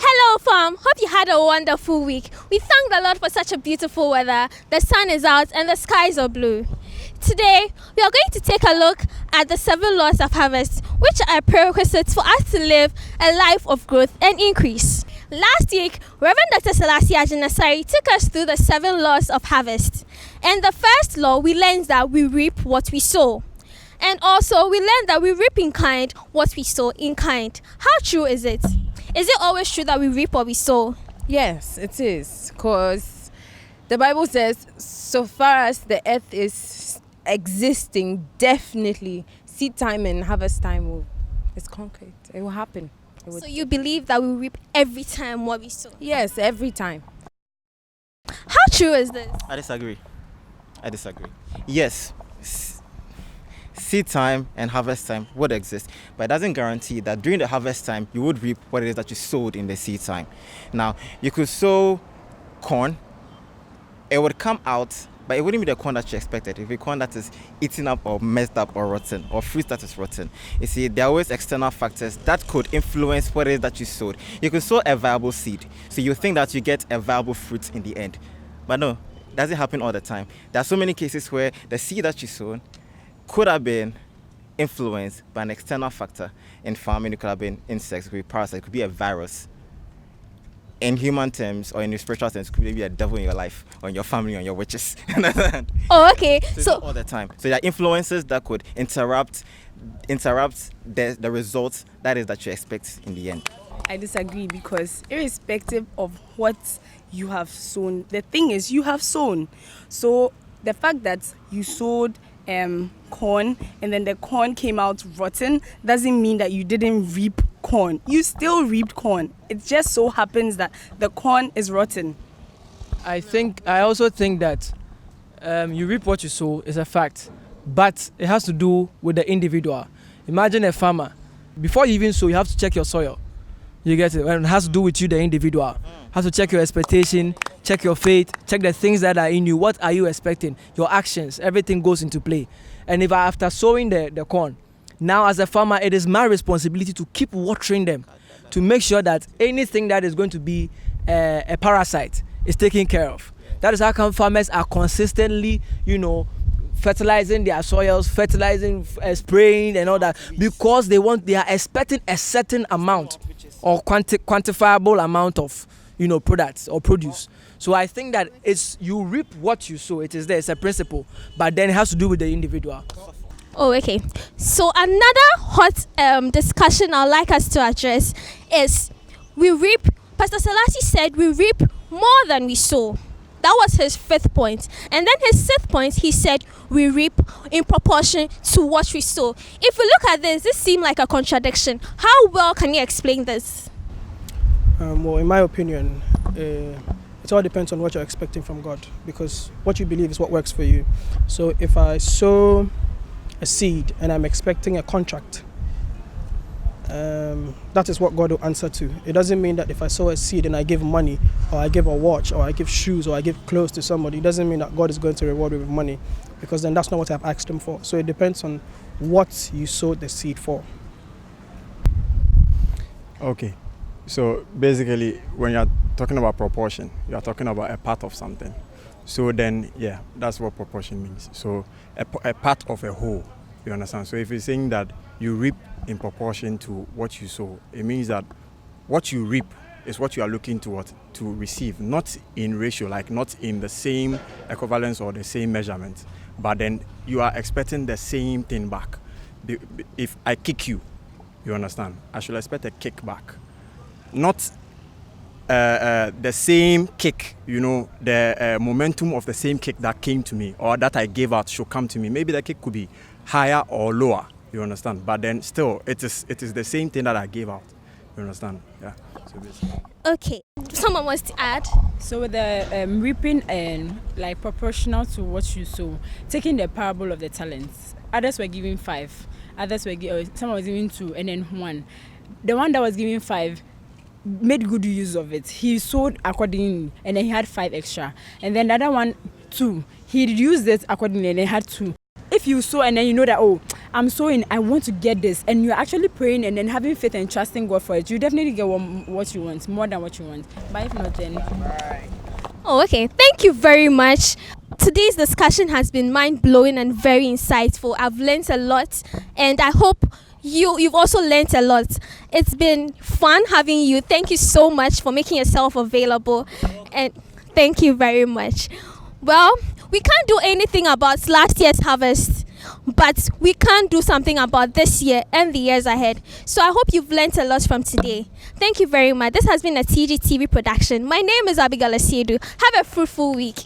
Hello, fam. Hope you had a wonderful week. We thank the Lord for such a beautiful weather. The sun is out and the skies are blue. Today, we are going to take a look at the 7 laws of harvest, which are prerequisites for us to live a life of growth and increase. Last week, Reverend Dr. Selassie Ajinasari took us through the 7 laws of harvest. And the first law, we learned that we reap what we sow. And also, we learned that we reap in kind what we sow in kind. How true is it? Is it always true that we reap what we sow? Yes, it is, because the Bible says, so far as the earth is existing, definitely seed time and harvest time is concrete. It will happen. So you believe that we reap every time what we sow? Yes, every time. How true is this? I disagree. Yes, seed time and harvest time would exist, but it doesn't guarantee that during the harvest time you would reap what it is that you sowed in the seed time. Now, you could sow corn, it would come out, but it wouldn't be the corn that you expected. If a corn that is eaten up or messed up or rotten, or fruit that is rotten. You see, there are always external factors that could influence what it is that you sowed. You could sow a viable seed, so you think that you get a viable fruit in the end. But no, it doesn't happen all the time. There are so many cases where the seed that you sowed could have been influenced by an external factor. In farming, it could have been insects, it could be parasites, it could be a virus. In human terms or in your spiritual terms, it could be a devil in your life or in your family or in your witches. Oh, okay. So all the time. So there are influences that could interrupt the results that is that you expect in the end. I disagree, because irrespective of what you have sown, the thing is you have sown. So the fact that you sowed corn and then the corn came out rotten doesn't mean that you didn't reap corn. You still reaped corn. It just so happens that the corn is rotten. I also think that you reap what you sow is a fact, but it has to do with the individual. Imagine a farmer. Before you even sow, you have to check your soil. You get it? And it has to do with you, the individual. Has to check your expectation, check your faith, check the things that are in you. What are you expecting? Your actions, everything goes into play. And if after sowing the corn, now as a farmer, it is my responsibility to keep watering them, to make sure that anything that is going to be a parasite is taken care of. That is how come farmers are consistently, fertilizing their soils, spraying and all that, because they are expecting a certain amount or quantifiable amount of products or produce. So I think that it's you reap what you sow. It is there, it's a principle, but then it has to do with the individual. Oh, okay. So another hot discussion I'd like us to address is we reap. Pastor Selassie said we reap more than we sow. That was his 5th point. And then his 6th point, he said we reap in proportion to what we sow. If we look at this seems like a contradiction. How well can you explain this? Well, in my opinion, it all depends on what you're expecting from God, because what you believe is what works for you. So if I sow a seed and I'm expecting a contract, that is what God will answer to. It doesn't mean that if I sow a seed and I give money, or I give a watch, or I give shoes, or I give clothes to somebody, it doesn't mean that God is going to reward me with money, because then that's not what I've asked him for. So it depends on what you sowed the seed for. Okay, so basically when you're talking about proportion, you're talking about a part of something. So then, yeah, that's what proportion means. So a part of a whole, you understand? So if you're saying that you reap in proportion to what you sow, it means that what you reap is what you are looking to receive, not in ratio, like not in the same equivalence or the same measurement, but then you are expecting the same thing back. If I kick you, you understand, I should expect a kick back, not the same kick, the momentum of the same kick that came to me or that I gave out should come to me. Maybe the kick could be higher or lower, you understand, but then still it is the same thing that I gave out, you understand? Yeah. So basically. Okay, someone wants to add? So with the reaping and like proportional to what you sow, taking the parable of the talents, others were giving 5, others were someone was giving 2 and then 1. The one that was giving 5, made good use of it. He sowed accordingly, and then he had 5 extra. And then the other one, 2. He used it accordingly, and then he had 2. If you sow and then you know that, oh, I'm sowing, I want to get this, and you're actually praying and then having faith and trusting God for it, you definitely get what you want, more than what you want. But if not, then... Oh, okay. Thank you very much. Today's discussion has been mind-blowing and very insightful. I've learned a lot, and I hope you've also learned a lot. It's been fun having you. Thank you so much for making yourself available, and thank you very much. Well, we can't do anything about last year's harvest, but we can do something about this year and the years ahead. So I hope you've learned a lot from today. Thank you very much. This has been a TGTV production. My name is Abigail Asiedu. Have a fruitful week.